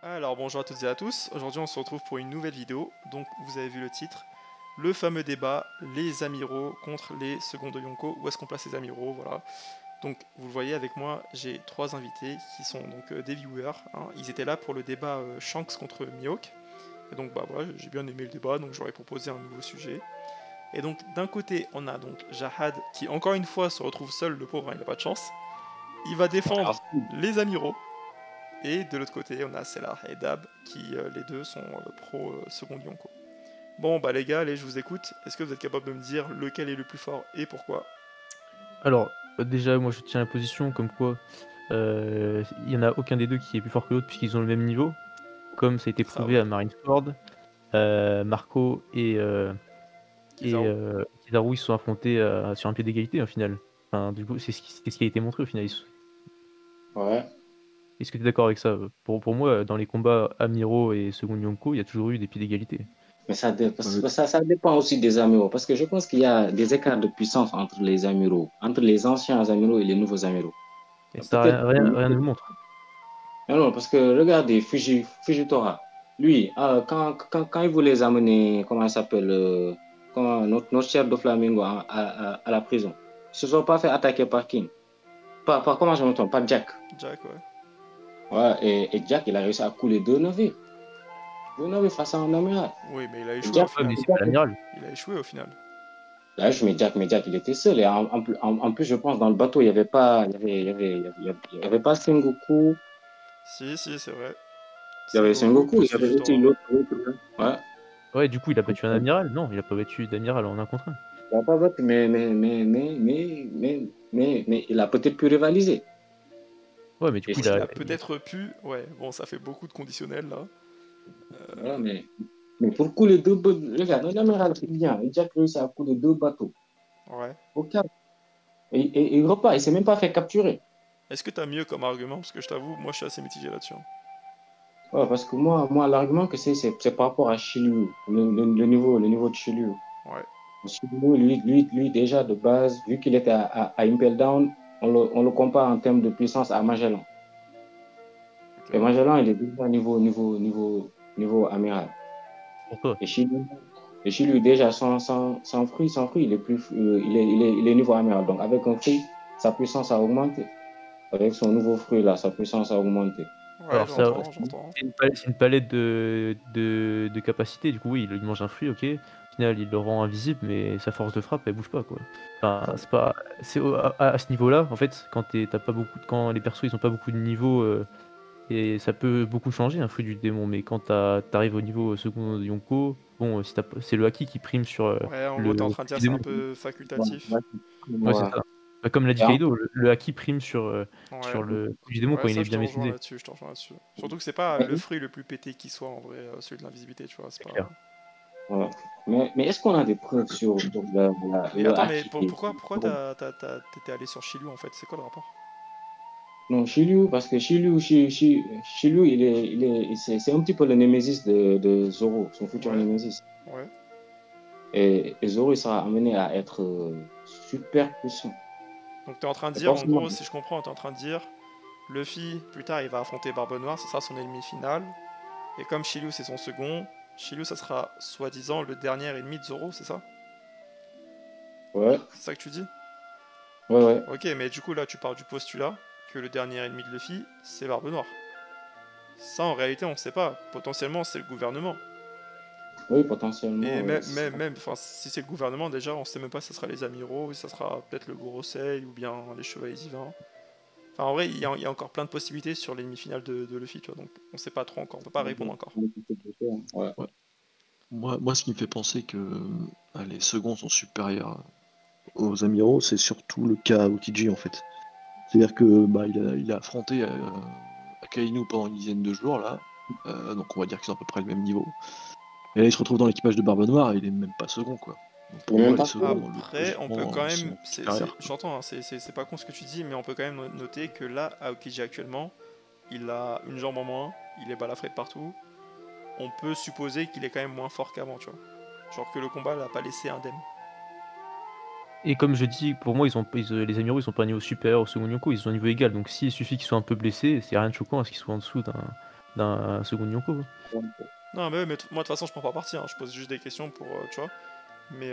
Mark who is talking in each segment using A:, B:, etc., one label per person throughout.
A: Alors bonjour à toutes et à tous, aujourd'hui on se retrouve pour une nouvelle vidéo, donc vous avez vu le titre, le fameux débat, les amiraux contre les seconds de Yonko, où est-ce qu'on place les amiraux, voilà. Donc vous le voyez avec moi, j'ai trois invités qui sont donc des viewers, hein. Ils étaient là pour le débat Shanks contre Mihawk, et donc bah voilà, j'ai bien aimé le débat, donc j'aurais proposé un nouveau sujet. Et donc d'un côté on a donc Jahad qui encore une fois se retrouve seul, le pauvre, hein, il n'a pas de chance, il va défendre les amiraux. Et de l'autre côté, on a Sellar et Dab, qui les deux sont pro second Yonko. Bon, bah les gars, allez, je vous écoute. Est-ce que vous êtes capable de me dire lequel est le plus fort et pourquoi?
B: Alors, déjà, moi je tiens la position comme quoi il y en a aucun des deux qui est plus fort que l'autre puisqu'ils ont le même niveau, comme ça a été
A: Ça,
B: prouvé
A: ouais.
B: à Marineford. Marco et
A: Kizaru.
B: Kizaru, ils se sont affrontés sur un pied d'égalité au final. Enfin, du coup, c'est ce qui a été montré au final.
C: Ouais.
B: Est-ce que tu es d'accord avec ça? Pour moi, dans les combats Amiro et Second Yonko, il y a toujours eu des pieds d'égalité.
C: Mais ça dépend aussi des amiraux, parce que je pense qu'il y a des écarts de puissance entre les amiraux, entre les anciens amiraux et les nouveaux amiraux.
B: Et ça,
C: Peut-être.
B: rien ne le montre.
C: Non, non, parce que regardez, Fujitora, lui, quand il voulait les amener, comment il s'appelle, notre chef de Flamingo à la prison, ils ne se sont pas fait attaquer par King. Comment je me trompe, par Jack.
A: Jack, ouais.
C: Ouais, et Jack, il a réussi à couler deux navires. Deux navires face à un amiral.
A: Oui, mais il a
C: Et
A: échoué au
C: Jack,
B: Ouais, mais
A: final.
B: c'est pas l'amiral.
A: Il a échoué au final.
C: là, mais Jack, il était seul. Et en plus, je pense, dans le bateau, il n'y avait pas, il y avait pas Sengoku.
A: Si, si, c'est vrai.
C: Il y avait
A: Sengoku
C: Sengoku, il
A: plus
C: y avait aussi
A: Fujitora.
C: l'autre. Ouais.
B: Ouais, du coup, il a battu un amiral? Non, il a pas battu d'amiral en 1 contre 1.
C: Il n'a pas voté, mais il a peut-être pu rivaliser.
B: Ouais, mais du
C: Et
B: coup,
A: Il a peut-être pu... Ouais, bon, ça fait beaucoup de conditionnels, là.
C: voilà, mais pour couler deux bateaux, regarde, un amiral, c'est bien. Et Jack réussit à couler deux bateaux.
A: Ouais.
C: Au calme. Et il repart, il ne s'est même pas fait capturer.
A: Est-ce que t'as mieux comme argument? Parce que je t'avoue, moi je suis assez mitigé là-dessus, hein.
C: Ouais, parce que moi l'argument que c'est par rapport à Shiryu, le niveau de Shiryu.
A: Ouais.
C: Lui, déjà, de base, vu qu'il était à Impel Down, on le compare en termes de puissance à Magellan. Et
A: Ok.
C: Magellan, il est déjà niveau amiral.
B: Pour toi.
C: Et chez lui déjà, sans fruit, il est, plus, il est niveau amiral. Donc, avec un fruit, sa puissance a augmenté. Avec son nouveau fruit, là, sa puissance a augmenté.
A: Ouais,
B: Alors ça,
A: j'entends, j'entends.
B: c'est une palette de capacités, du coup oui, il mange un fruit, OK. Au final, il le rend invisible, mais sa force de frappe, elle bouge pas, quoi. Enfin, c'est pas c'est au à ce niveau-là, en fait, quand les persos, ils ont pas beaucoup de niveau, et ça peut beaucoup changer un fruit du démon, mais quand t'arrives au niveau second Yonko, bon, si tu c'est le haki qui prime sur,
A: Ouais, en
B: le
A: gros, t'es en train
B: fruit
A: de dire
B: du
A: c'est un
B: démon.
A: peu
C: Ouais,
A: facultatif.
C: ouais,
B: Ouais, c'est
C: ouais.
B: ça. Bah, comme l'a dit
C: Et en-
B: Kaido, le haki prime
A: Ouais.
B: sur le fruit du démon quand
A: Ouais,
B: il
A: ça,
B: est
A: je
B: bien
A: te rejoins
B: maîtrisé.
A: là-dessus, je te rejoins là-dessus. Surtout que c'est pas le fruit le plus pété qui soit, en vrai, celui de l'invisibilité, tu vois, c'est
B: C'est
A: pas...
B: clair.
C: ouais. Mais est-ce qu'on a des preuves sur
A: Mais
C: le
A: attends, mais
C: haki
A: pourquoi t'étais allé sur Shilou, en fait? C'est quoi le rapport?
C: Non, Shiryu, parce que Shiryu, c'est un petit peu le némésis de Zoro, son futur
A: Ouais,
C: némésis.
A: ouais.
C: Et Zoro, il sera amené à être super puissant.
A: Donc t'es en train de
C: Et
A: dire,
C: pas
A: en
C: seulement.
A: gros, si je comprends, t'es en train de dire, Luffy, plus tard, il va affronter Barbe Noire, ce sera son ennemi final. Et comme Shilou, c'est son second, Shilou, ça sera soi-disant le dernier ennemi de Zoro, c'est ça?
C: Ouais,
A: C'est ça que tu dis?
C: ouais, ouais.
A: Ok, mais du coup, là, tu pars du postulat que le dernier ennemi de Luffy, c'est Barbe Noire. Ça, en réalité, on ne sait pas. Potentiellement, c'est le gouvernement.
C: Oui,
A: Et
C: potentiellement.
A: même, enfin, si c'est le gouvernement, déjà, on sait même pas si ça sera les amiraux, si ça sera peut-être le Gorosei ou bien les chevaliers divins. Enfin, en vrai, il y a encore plein de possibilités sur l'ennemi final de Luffy, tu vois, donc on sait pas trop encore, on peut pas répondre encore.
C: Ouais.
D: Ouais. Moi, ce qui me fait penser que les seconds sont supérieurs aux amiraux, c'est surtout le cas OTG en fait. C'est-à-dire que il a affronté Akainu pendant une dizaine de jours là, donc on va dire qu'ils ont à peu près le même niveau. Et là, il se retrouve dans l'équipage de Barbe Noire et il est même pas second quoi. Donc
C: Il
D: pour
C: est même
D: moi, les
C: pas.
D: seconds,
A: Après, on peut
D: logiquement,
A: quand même,
D: sont supérieurs, quoi.
A: j'entends, hein, c'est pas con ce que tu dis, mais on peut quand même noter que là, Aokiji actuellement, il a une jambe en moins, il est balafré de partout. On peut supposer qu'il est quand même moins fort qu'avant, tu vois. Genre que le combat l'a pas laissé indemne.
B: Et comme je dis, pour moi, les amiraux, ils sont pas au niveau supérieur au second Yonko, ils sont au niveau égal. Donc s'il suffit qu'ils soient un peu blessés, c'est rien de choquant à ce qu'ils soient en dessous d'un second Yonko.
A: Non, mais, ouais, mais moi de toute façon, je prends pas parti, hein. Je pose juste des questions pour. Tu vois. Mais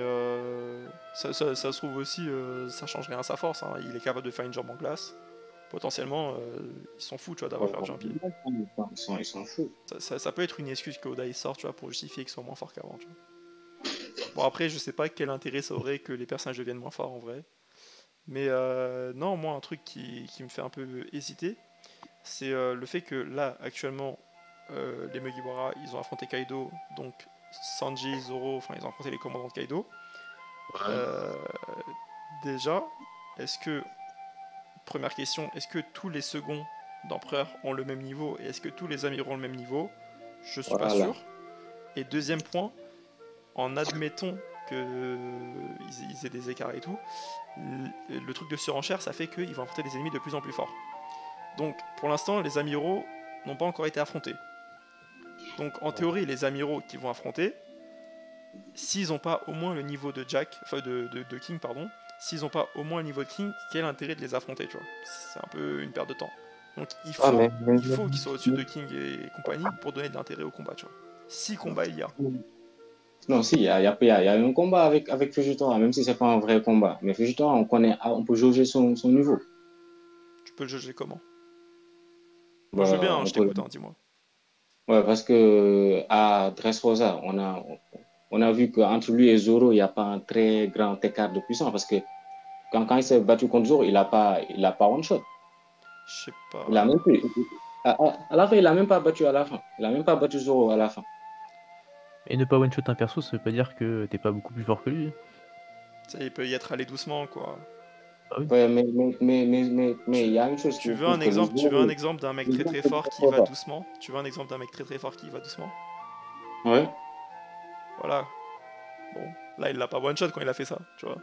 A: ça se trouve aussi, ça change rien à sa force, hein. Il est capable de faire une jambe en glace. Potentiellement, ils s'en foutent, tu vois, d'avoir perdu un pied.
C: Ils sont fous.
A: Ça peut être une excuse que Oda il sort, tu vois, pour justifier qu'ils soient moins forts qu'avant, tu vois. Bon, après, je sais pas quel intérêt ça aurait que les personnages deviennent moins forts en vrai. Mais non, moi, un truc qui me fait un peu hésiter, c'est le fait que là, actuellement, les Mugiwara, ils ont affronté Kaido, donc Sanji, Zoro, enfin, ils ont affronté les commandants de Kaido. Euh, déjà, est-ce que, première question, est-ce que tous les seconds d'empereur ont le même niveau et est-ce que tous les amiraux ont le même niveau? Je suis pas
C: Voilà.
A: sûr. Et deuxième point, en admettant qu'ils aient des écarts et tout, le truc de surenchère, ça fait qu'ils vont affronter des ennemis de plus en plus forts. Donc, pour l'instant, les amiraux n'ont pas encore été affrontés. Donc, en théorie, les amiraux qui vont affronter, s'ils n'ont pas au moins le niveau de Jack, enfin de King, pardon, s'ils n'ont pas au moins le niveau de King, quel intérêt de les affronter, tu vois? C'est un peu une perte de temps. Donc,
C: Ah,
A: il faut qu'ils soient au-dessus de King et compagnie pour donner de l'intérêt au combat, tu vois. Si combat il y a.
C: non, si, il y a un combat avec Fujitora, même si c'est pas un vrai combat. Mais Fujitora, on peut jauger son niveau.
A: Tu peux le juger comment? Moi, je veux bien,
C: Bah,
A: hein, je t'écoute, hein, dis-moi.
C: ouais, parce que à Dressrosa, on a vu qu'entre lui et Zoro, il n'y a pas un très grand écart de puissance. Parce que quand il s'est battu contre Zoro, il a pas one shot.
A: Je sais pas.
C: Il a même plus. À la fin, il a même pas battu à la fin. Il a même pas battu Zoro à la fin.
B: Et ne pas one-shot un perso, ça veut pas dire que t'es pas beaucoup plus fort que lui.
A: Tu sais, il peut y être allé doucement, quoi.
B: Ah oui.
C: Ouais, mais il
A: Tu,
C: y a une chose
A: tu
C: qui
A: veux un
C: prouve que le
A: exemple, tu veux un
C: Zoro.
A: exemple d'un mec
C: Le
A: très
C: Zoro,
A: très
C: c'est
A: fort qui va
C: Dressrosa.
A: doucement? Tu veux un exemple d'un mec très très fort qui va doucement?
C: Ouais.
A: Voilà. Bon, là il l'a pas one shot quand il a fait ça, tu vois.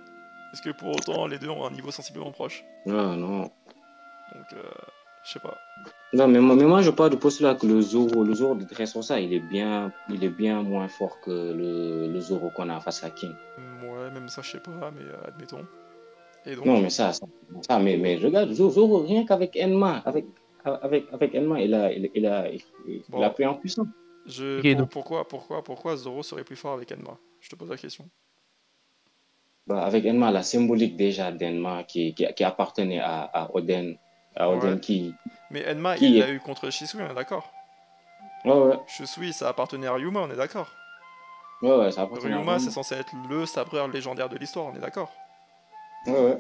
A: Est-ce que pour autant les deux ont un niveau sensiblement proche?
C: Non, non.
A: Donc, je sais pas.
C: Non, mais moi, je parle du postulat que le Zoro de Dressrosa, il est bien moins fort que le Zoro qu'on a face à King.
A: Ouais, même ça, je sais pas, mais admettons. Et
C: Non,
A: donc?
C: mais mais regarde, Zoro, rien qu'avec Enma, avec Enma, il a
A: Bon,
C: pris en puissance.
B: Ok, donc,
A: pourquoi Zoro serait plus fort avec Enma? Je te pose la question.
C: Bah, avec Enma, la symbolique déjà d'Enma qui appartenait à
A: Ouais.
C: Oden
A: Mais Enma, il
C: qui
A: l'a
C: est.
A: eu contre Shisui, on est d'accord.
C: Ouais, ouais,
A: Shisui, ça appartenait à Ryuma, on est d'accord.
C: ouais, ça appartenait à
A: Ryuma, c'est
C: Enma.
A: censé être le sabreur légendaire de l'histoire, on est d'accord.
C: Ouais, ouais.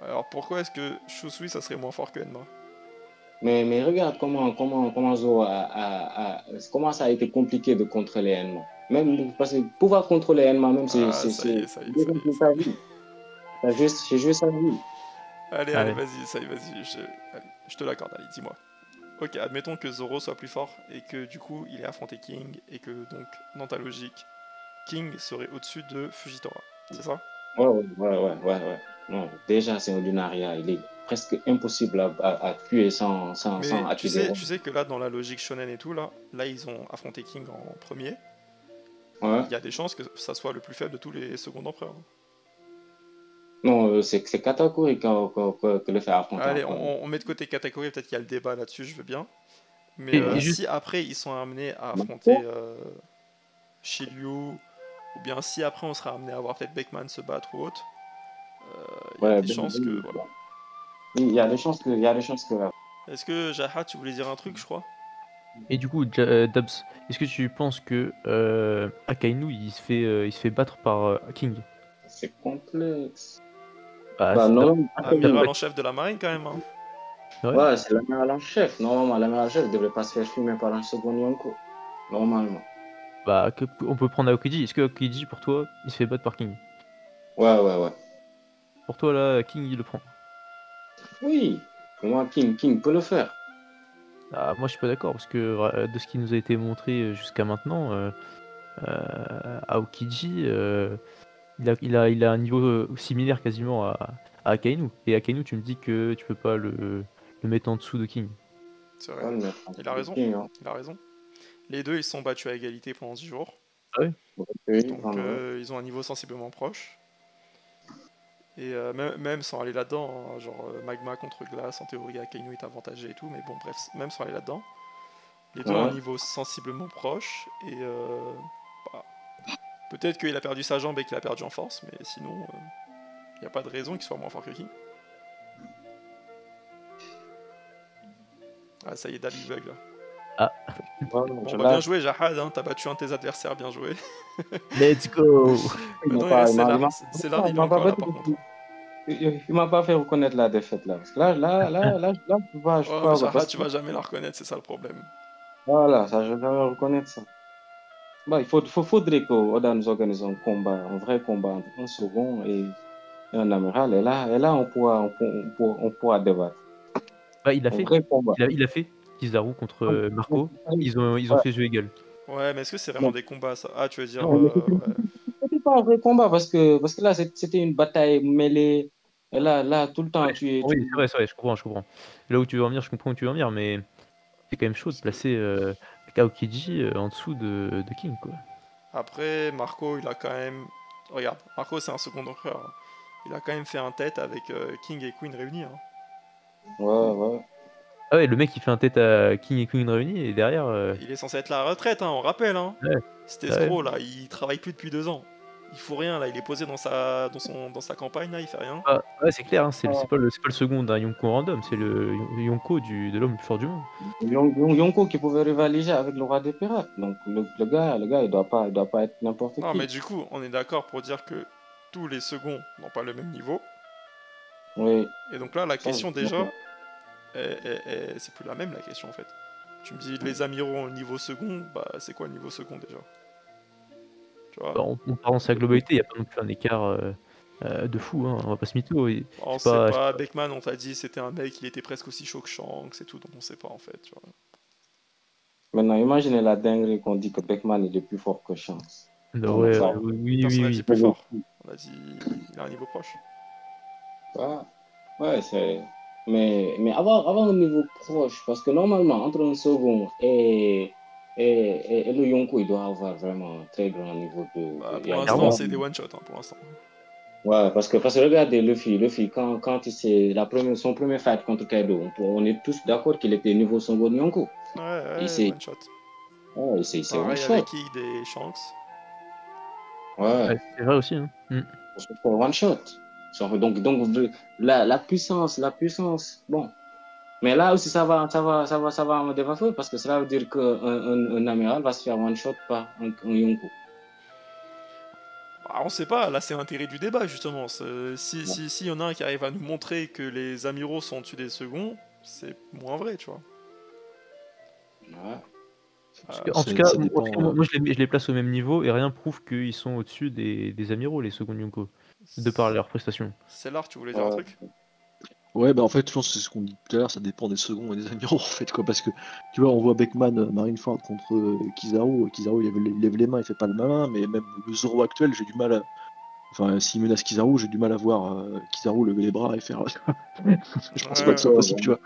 A: Alors pourquoi est-ce que Shisui, ça serait moins fort que Enma?
C: Mais regarde comment Zoro comment ça a été compliqué de contrôler Enma. Même parce que pouvoir contrôler Enma, même,
A: Ah,
C: c'est
A: ça y est, ça y est, ça y
C: déjà
A: est,
C: pour
A: ça
C: sa
A: y est.
C: vie. J'ai joué sa vie.
A: Allez,
B: allez.
A: vas-y, ça y est, vas-y, allez, je te l'accorde, allez, dis-moi. Ok, admettons que Zoro soit plus fort et que du coup il ait affronté King et que donc, dans ta logique, King serait au-dessus de Fujitora, c'est ça?
C: Ouais. Non, déjà, c'est un lunaria. Il est presque impossible à tuer sans
A: Mais
C: activer.
A: tu sais que là, dans la logique shonen et tout, là ils ont affronté King en premier.
C: Ouais.
A: Il y a des chances que ça soit le plus faible de tous les secondes empereurs.
C: Non, c'est Katakuri que le fait affronter en
A: Allez,
C: premier.
A: on met de côté Katakuri, peut-être qu'il y a le débat là-dessus, je veux bien. Mais
B: Et
C: Ouais.
B: juste,
A: si après ils sont amenés à affronter
C: Bon.
A: Shiryu, ou bien si après on sera amené à voir peut-être Beckman se battre ou autre, il y a
C: Ouais,
A: des chances que. Voilà.
C: il y a des chances il y a des chances que.
A: Est-ce que Jaha, tu voulais dire un truc, je crois?
B: et du coup, Dabs, est-ce que tu penses que Akainu il se fait battre par King?
C: C'est complexe.
B: Bah,
C: Bah, non,
A: Amiral en chef de la marine quand même, hein.
B: ouais.
C: ouais, c'est l'amiral en chef. Normalement, l'amiral en chef ne devrait pas se faire fumer par un second Yonko. Normalement.
B: Bah, on peut prendre Aokiji. Est-ce que Aokiji, pour toi, il se fait battre par King?
C: Ouais.
B: Pour toi, là, King, il le prend.
C: Oui, pour moi, King peut le faire.
B: Ah, moi, je suis pas d'accord, parce que de ce qui nous a été montré jusqu'à maintenant, Aokiji, il a un niveau similaire quasiment à Akainu. Et Akainu, tu me dis que tu peux pas le mettre en dessous de King.
A: C'est
C: Ouais,
A: vrai.
C: mais
A: Il a raison.
C: King, hein.
A: Il a raison. Les deux, ils se sont battus à égalité pendant 10 jours.
B: Ah ouais?
C: Oui,
A: Donc,
C: vraiment.
A: ils ont un niveau sensiblement proche. Et même sans aller là-dedans, hein, genre Magma contre Glace, en théorie, Akainu est avantagé et tout. Mais bon, bref, même sans aller là-dedans. Les deux ont un
C: Ouais.
A: niveau sensiblement proche. Et bah, peut-être qu'il a perdu sa jambe et qu'il a perdu en force, mais sinon, il n'y a pas de raison qu'il soit moins fort que King. Ah, ça y est, Dali bug là.
C: Ouais,
A: Bon,
C: je
A: bah bien
C: lâche.
A: joué, Jahad, hein, t'as battu un de tes adversaires, bien joué.
B: Let's go!
C: Il m'a
A: Maintenant, il
C: pas,
A: reste
C: il m'a, il
A: Célar.
C: m'a
A: Célar, il
C: il
A: est
C: m'a pas
A: encore là
C: battu
A: par
C: parce
A: contre. Hein.
C: il m'a pas fait reconnaître la défaite là. Parce que là, je
A: Oh, mais
C: peux pas,
A: Jahad,
C: parce
A: tu
C: que
A: vas jamais la reconnaître, c'est ça le problème.
C: voilà, ça, je vais jamais reconnaître ça. Bah, faudrait qu'Oda nous organise un combat, un vrai combat entre un second et un amiral. Et là, on pourra débattre.
B: Bah, il a
C: Un
B: fait.
C: vrai combat.
B: Il a fait. Kizaru contre Marco. Ils ont
C: Ouais.
B: fait jeu égal.
A: Ouais, mais est-ce que c'est vraiment
C: Non,
A: des combats ça? Ah, tu veux dire.
C: non, mais
A: Ouais.
C: c'était pas un vrai combat parce que là, c'était une bataille mêlée. Et là, tout le temps,
B: Ouais, oui, c'est vrai, je comprends. Là où tu veux en venir, je comprends où tu veux en venir, mais c'est quand même chaud de
A: Parce que
B: placer Kaokiji en dessous de King, quoi.
A: après, Marco, il a quand même. Regarde, Marco, c'est un second empereur. Hein. Il a quand même fait un tête avec King et Queen réunis. Hein.
C: Ouais.
B: Ah ouais, le mec il fait un tête à King et Queen réunis et derrière.
A: Il est censé être à la retraite, hein, on rappelle. Hein.
B: Ouais,
A: Cet
B: ouais.
A: escroc là, il travaille plus depuis 2 ans. Il fout rien là, il est posé dans sa campagne là, il fait rien.
B: Ah, ouais, c'est clair, hein, c'est
C: Ouais.
B: pas le second d'un Yonko random, c'est le Yonko de l'homme le plus fort du monde.
C: Yonko qui pouvait rivaliser avec le roi des pirates. Donc le gars, il doit pas être n'importe
A: Non, mais
C: qui.
A: du coup, on est d'accord pour dire que tous les seconds n'ont pas le même niveau.
C: Oui,
A: Et donc là, la
C: ça,
A: question déjà, c'est plus la même la question en fait. Tu me dis les amiraux au niveau second, bah c'est quoi le niveau second déjà? Tu vois?
B: Bah, on parle dans sa globalité, il n'y a pas non plus un écart de fou, hein, on va pas se mytho.
A: On
B: C'est
A: sait
B: pas.
A: pas, Beckman on t'a dit c'était un mec, il était presque aussi chaud que Shanks et tout, donc on sait pas en fait, tu vois.
C: maintenant, imaginez la dinguerie qu'on dit que Beckman est plus fort que Shanks.
B: Non,
C: Non,
B: ouais,
C: ça.
A: Personne n'a dit
B: oui.
A: plus fort, on a dit il a un niveau proche.
C: Ouais, mais avoir un niveau proche, parce que normalement, entre un second et le Yonko, il doit avoir vraiment un très grand niveau
A: Bah
C: il y
A: pour
C: a
A: l'instant
B: Clairement.
A: c'est des one shot hein, pour l'instant.
C: Ouais, parce que regardez, Luffy, quand il s'est, son premier fight contre Kaido, on est tous d'accord qu'il était niveau second Yonko. Il
A: Ouais,
C: s'est,
A: one shot.
C: ouais, il s'est one
A: Pareil
C: shot.
A: avec Kid et Shanks.
C: Ouais,
B: Ouais, c'est vrai aussi. Hein.
C: c'est one shot. Donc la puissance, bon. Mais là aussi, ça va me dévafer parce que cela veut dire qu'un amiral va se faire one shot par un Yonko.
A: Bah, on sait pas, là c'est l'intérêt du débat justement. Si y en a un qui arrive à nous montrer que les amiraux sont au-dessus des seconds, c'est moins vrai, tu vois.
C: Ouais.
B: En tout
D: Ça
B: cas,
D: dépend.
B: moi je les place au même niveau et rien prouve qu'ils sont au-dessus des amiraux, les seconds Yonko, de par leurs prestations.
A: C'est l'art, tu voulais dire un
C: Ouais.
A: truc?
D: Ouais, bah en fait, je pense que c'est ce qu'on dit tout à l'heure, ça dépend des seconds et des amiraux, en fait, quoi. Parce que, tu vois, on voit Beckman, Marineford contre Kizaru. Kizaru, il lève les mains, il fait pas le malin, mais même le Zoro actuel, j'ai du mal à. Enfin, s'il menace Kizaru, j'ai du mal à voir Kizaru lever les bras et faire. Je pense pas que ce soit
A: Ouais.
D: possible, tu vois.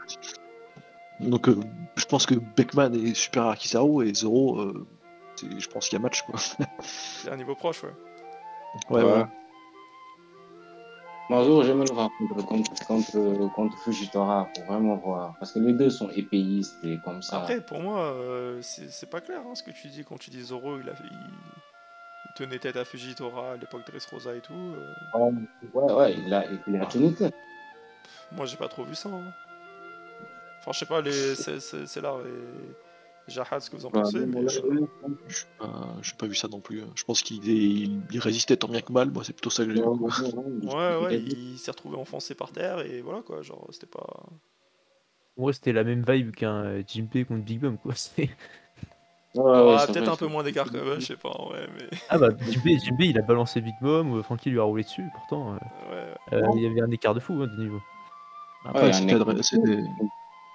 D: Donc, je pense que Beckman est supérieur à Kizaru et Zoro, je pense qu'il y a match, quoi.
A: Il y a un niveau proche, ouais.
D: Ouais,
C: Ouais.
D: voilà.
C: Moi, j'aimerais le voir contre Fujitora pour vraiment voir. Parce que les deux sont épéistes et comme ça.
A: Après, pour moi, c'est pas clair hein, ce que tu dis quand tu dis Zoro, il tenait tête à Fujitora à l'époque de Dressrosa et tout.
C: Ouais, il a tenu tête.
A: Moi j'ai pas trop vu ça. Hein. Enfin, je sais pas, c'est là et Jahad ce que vous en
C: Ouais,
A: pensez, mais.
D: J'ai pas vu ça non plus. Je pense qu'il résistait tant bien que mal, moi, c'est plutôt ça que j'ai vu, quoi.
A: Ouais, il s'est retrouvé enfoncé par terre et voilà quoi, genre c'était pas.
B: En vrai, c'était la même vibe qu'un Jinpei contre Big Mom, quoi.
C: Ouais,
A: Ouais,
C: c'est
A: peut-être
C: vrai.
A: un peu moins d'écart que je sais pas en vrai, mais.
B: Ah bah, Jinpei, il a balancé Big Mom, Franky lui a roulé dessus, pourtant,
A: Ouais.
B: il y avait un écart de fou hein, de niveau.
C: Ouais, il
D: Après,
C: y a un
D: c'était
C: écart.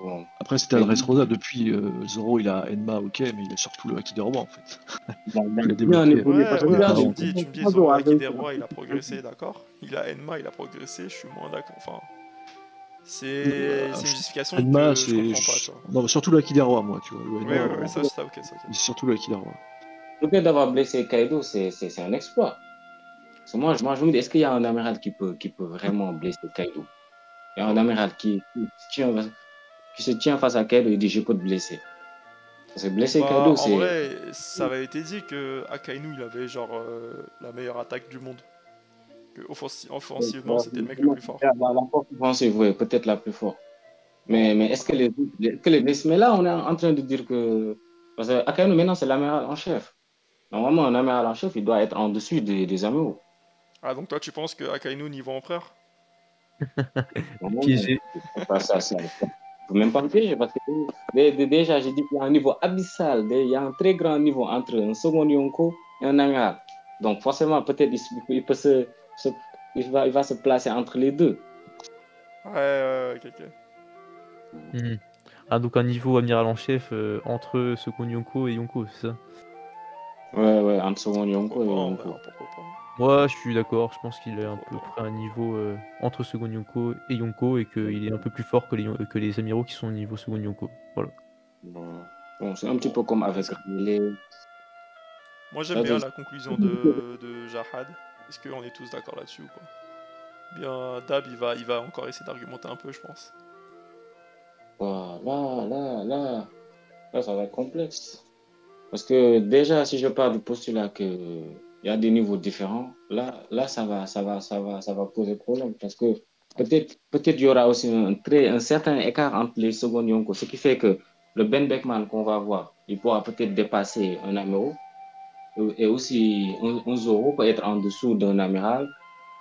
C: Bon.
D: Après, c'était
C: Mais
D: Dressrosa. Depuis, Zoro, il a Enma, ok, mais il a surtout le Haki des robots, en fait.
C: il a
D: Il a
C: bien
D: débloqué.
C: évolué. Parce que
A: Ouais, mais
D: Pas
A: tu
C: regardez,
A: me
D: avant,
A: dis,
D: quoi.
A: tu me dis Zoro Haki des rois, il a progressé, d'accord. Il a Enma, il a progressé, je suis moins d'accord. Enfin, c'est une justification
D: Enma,
A: que je
D: c'est.
A: comprends pas, tu vois.
D: Non, mais surtout le Haki des rois, moi, tu vois. Le
A: Oui,
D: Enma,
A: oui, ça, c'est ok, c'est ok.
D: c'est surtout le Haki des rois.
C: le fait d'avoir blessé Kaido, c'est un exploit. Parce que moi, je me dis, est-ce qu'il y a un amiral qui peut vraiment blesser Kaido? Il y a un amiral qui se tient face à Kaido et dit, je peux te blesser. C'est blessé
A: Bah,
C: Kaido,
A: en
C: c'est.
A: vrai, ça avait été dit que Akainu il avait genre la meilleure attaque du monde. Que offensivement, c'était le mec le plus fort.
C: La force offensive, oui, peut-être la plus forte. Mais est-ce que mais là, on est en train de dire que. Parce que Akainu, maintenant, c'est l'amiral en chef. Normalement, un amiral en chef, il doit être en dessus des amiraux.
A: Ah, donc toi, tu penses que Akainu niveau empereur?
B: Piégé.
C: Ça, faut même pas me piéger parce que déjà, j'ai dit qu'il y a un niveau abyssal, il y a un très grand niveau entre un second Yonko et un amiral. Donc, forcément, peut-être il peut il va se placer entre les deux.
A: Ouais, ok.
B: Mhm. Ah, donc un niveau amiral en chef entre Second Yonko et Yonko, c'est ça?
C: Ouais, entre second Yonko
A: Pourquoi
C: et
A: pas, en vrai,
C: Yonko.
A: hein, pourquoi pas.
B: Moi, je suis d'accord, je pense qu'il est à peu près un niveau entre Second Yonko et Yonko et qu'il est un peu plus fort que les amiraux qui sont au niveau Second Yonko. Voilà.
C: Bon, c'est un petit peu comme avec les.
A: Moi, j'aime bien la conclusion de Jahad. Est-ce qu'on est tous d'accord là-dessus ou pas? Bien, Dab, il va encore essayer d'argumenter un peu, je pense.
C: Là, ça va être complexe. Parce que déjà, si je pars du postulat qu'il y a des niveaux différents, là, ça va poser problème. Parce que peut-être il y aura aussi un certain écart entre les secondes Yonko, ce qui fait que le Ben Beckman qu'on va voir, il pourra peut-être dépasser un Amero, et aussi un Zoro peut être en dessous d'un amiral,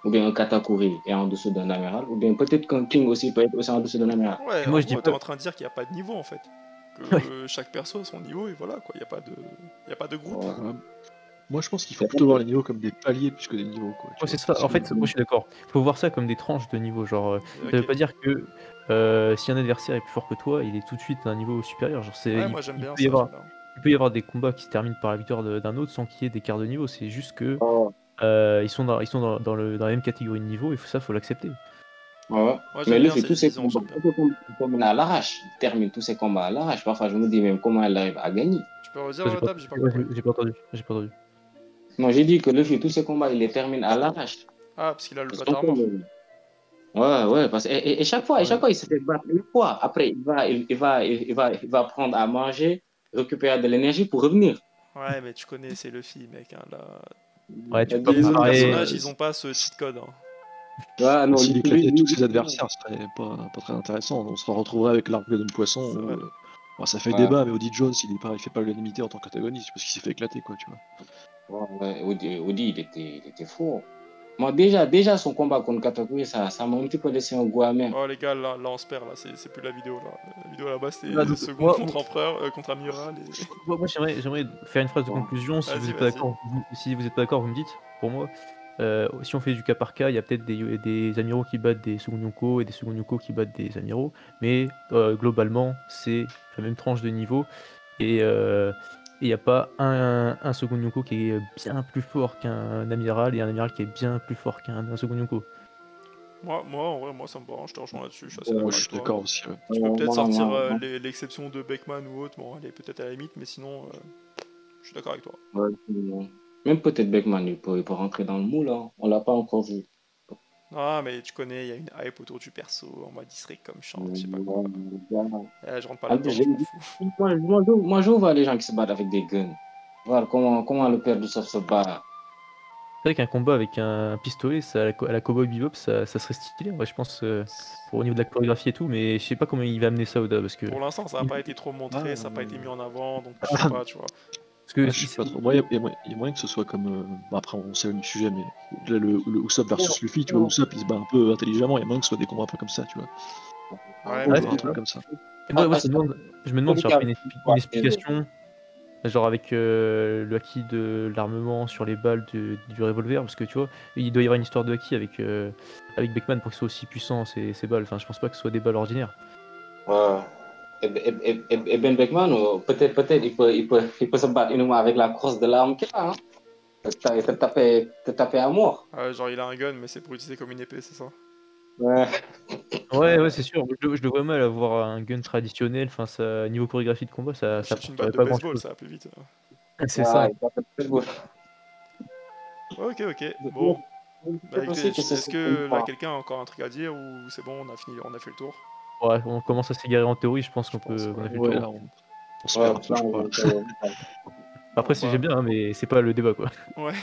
C: ou bien un Katakuri est en dessous d'un amiral, ou bien peut-être qu'un King aussi peut être aussi en dessous d'un amiral.
A: Ouais,
B: Et
A: en
B: moi, je dis
A: gros, t'es
B: pas.
A: en train de dire qu'il n'y a pas de niveau en fait.
B: Ouais.
A: Que chaque perso a son niveau et voilà quoi, il n'y a pas de groupe.
C: Ouais.
D: Ouais. Moi, je pense qu'il faut plutôt voir les niveaux comme des paliers plus que des niveaux, quoi. Tu
B: Ouais,
D: vois.
B: c'est ça. En
D: Si
B: fait,
D: on-
B: moi, je suis d'accord. Il faut voir ça comme des tranches de niveau. Genre, ça veut
A: Ok.
B: pas dire que si un adversaire est plus fort que toi, il est tout de suite à un niveau supérieur. Genre,
A: Ouais, moi j'aime bien
B: peut y
A: ça,
B: avoir,
A: j'aime bien.
B: il peut y avoir des combats qui se terminent par la victoire d'un autre sans qu'il y ait d'écart de niveau. C'est juste que
C: Oh,
B: ils sont dans la même catégorie de niveau et ça, faut l'accepter.
C: ouais.
A: Moi
C: Mais
A: j'aime bien
C: Luffy, tous
A: cette
C: ces
A: vision,
C: combats,
A: j'aime bien.
C: il termine à l'arrache. Il termine tous ces combats à l'arrache. Parfois, je me dis même comment elle arrive à gagner.
A: Tu peux redire
B: Ça,
A: Dab, j'ai pas
B: ouais,
A: compris.
B: j'ai pas entendu. J'ai pas entendu.
C: Non, j'ai dit que Luffy, tous ces combats, il les termine à l'arrache.
A: Ah, parce qu'il a le
C: Parce
A: plot
C: qu'on
A: armor.
C: Ouais, parce et
D: Ouais.
C: chaque fois, il se fait battre une fois. Après, il va prendre à manger, récupérer de l'énergie pour revenir.
A: Ouais, mais tu connais, c'est Luffy, mec. Hein, là.
B: Ouais, tu peux pas
A: Les autres
B: comparer.
A: personnages, ils ont pas ce cheat code. Hein.
C: Ouais, non,
D: S'il
C: lui,
D: éclatait tous ses adversaires, ce serait pas très intéressant. On se retrouverait avec l'arc de poisson
A: C'est
D: où
A: vrai.
D: bon, ça fait
C: ouais,
D: débat, mais Odie Jones, il fait pas l'unanimité en tant qu'antagoniste parce qu'il s'est fait éclater, quoi, tu vois.
C: Odi, il était fort. Moi, déjà, son combat contre Katakuri, ça m'a un petit peu laissé un goût amer.
A: Oh les gars, là on se perd là, c'est plus la vidéo là. La vidéo là-bas
B: Ah,
A: c'était
B: donc,
A: second
B: moi,
A: contre empereur, contre amiral et...
B: moi, j'aimerais faire une phrase de
C: Ouais.
B: conclusion. Si vous
A: Vas-y,
B: êtes pas
A: vas-y.
B: d'accord, si vous êtes pas d'accord, vous me dites. Pour moi, si on fait du cas par cas, il y a peut-être des amiraux qui battent des second Yonko et des second Yonko qui battent des amiraux, mais globalement, c'est la même tranche de niveau et il n'y a pas un second Yonko qui est bien plus fort qu'un amiral et un amiral qui est bien plus fort qu'un second Yonko.
A: Moi, en vrai, moi ça me va, hein, je te rejoins là-dessus, je suis assez
C: Ouais,
D: Moi,
A: d'accord
D: je
A: avec
D: suis
A: toi.
D: d'accord aussi. Ouais.
A: Tu peux peut-être
C: Moi,
A: sortir
C: moi,
A: l'exception de Beckman ou autre, bon, elle est peut-être à la limite, mais sinon, je suis d'accord avec toi.
C: ouais, même peut-être Beckman, il peut rentrer dans le moule, hein. On l'a pas encore vu.
A: Ah, mais tu connais, il y a une hype autour du perso, en mode il serait comme chante, je sais pas quoi. Je rentre pas
C: En plus,
A: là-dedans, je m'en fous.
C: moi, je vois les gens qui se battent avec des guns. Voir comment le père du soft se bat.
B: C'est vrai qu'un combat avec un pistolet, ça, à la Cowboy Bebop, ça serait stylé, ouais, je pense, pour au niveau de la chorégraphie et tout, mais je sais pas comment il va amener ça, Oda, parce que.
A: Pour l'instant, ça n'a pas été trop
D: Ah,
A: montré, ça n'a pas été mis en avant, donc je sais pas, tu vois.
B: Parce que
D: ah, je sais pas trop. Moi, il y a moyen que ce soit comme. Bah, après, on sait le sujet, mais là, le Usopp versus Luffy, tu vois, Usopp il se bat un peu intelligemment. Il y a moyen que ce soit des combats un peu comme ça, tu vois.
A: Ouais,
C: Ouais,
A: mais
D: Un truc comme ça.
B: et moi, je me demande s'il n'y aura pas une explication, genre avec le haki de l'armement sur les balles du revolver, parce que tu vois, il doit y avoir une histoire de haki avec Beckman pour que ce soit aussi puissant ces balles. Enfin, je pense pas que ce soit des balles ordinaires.
C: Ouais. Et Ben Beckman, peut-être il peut se battre uniquement avec la crosse de l'arme qu'il a. Hein. Te taper à mort.
A: genre il a un gun, mais c'est pour utiliser comme une épée, c'est ça?
C: Ouais.
B: Ouais, c'est sûr. Je le vois mal avoir un gun traditionnel. Enfin, ça, niveau chorégraphie de combat, ça
A: Achète une batte
B: apporterait
A: de
B: pas
A: baseball,
B: grand-chose.
A: ça va plus vite.
B: C'est ça.
C: Il tape très beau.
A: Ok, bon. Bah écoutez,
C: Aussi que
A: est-ce que là quelqu'un a encore un truc à dire ou c'est bon, on a fait le tour?
B: Ouais, on commence à s'égarer en théorie. Je pense
A: Je
B: qu'on
A: pense,
B: peut, qu'on
A: ouais.
B: a fait le
D: Ouais,
B: tour.
D: là, On se
C: Ouais,
D: perd un peu, je crois.
B: Après, si
A: Bah,
B: j'aime bien, hein, mais c'est pas le débat, quoi.
A: Ouais.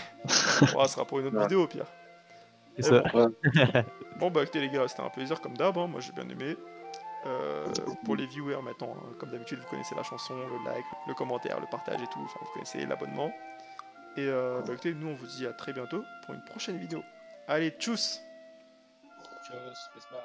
A: Bon, ça sera pour une autre
C: Ouais.
A: vidéo, au pire.
B: C'est
A: Mais
B: ça.
A: bon. Bon, bah écoutez, les gars, c'était un plaisir comme d'hab. Hein. Moi, j'ai bien aimé. Pour les viewers maintenant, hein, comme d'habitude, vous connaissez la chanson, le like, le commentaire, le partage et tout. Enfin, vous connaissez l'abonnement. Et bah écoutez, nous, on vous dit à très bientôt pour une prochaine vidéo. Allez, tchuss!
C: Tchuss, peace, bye.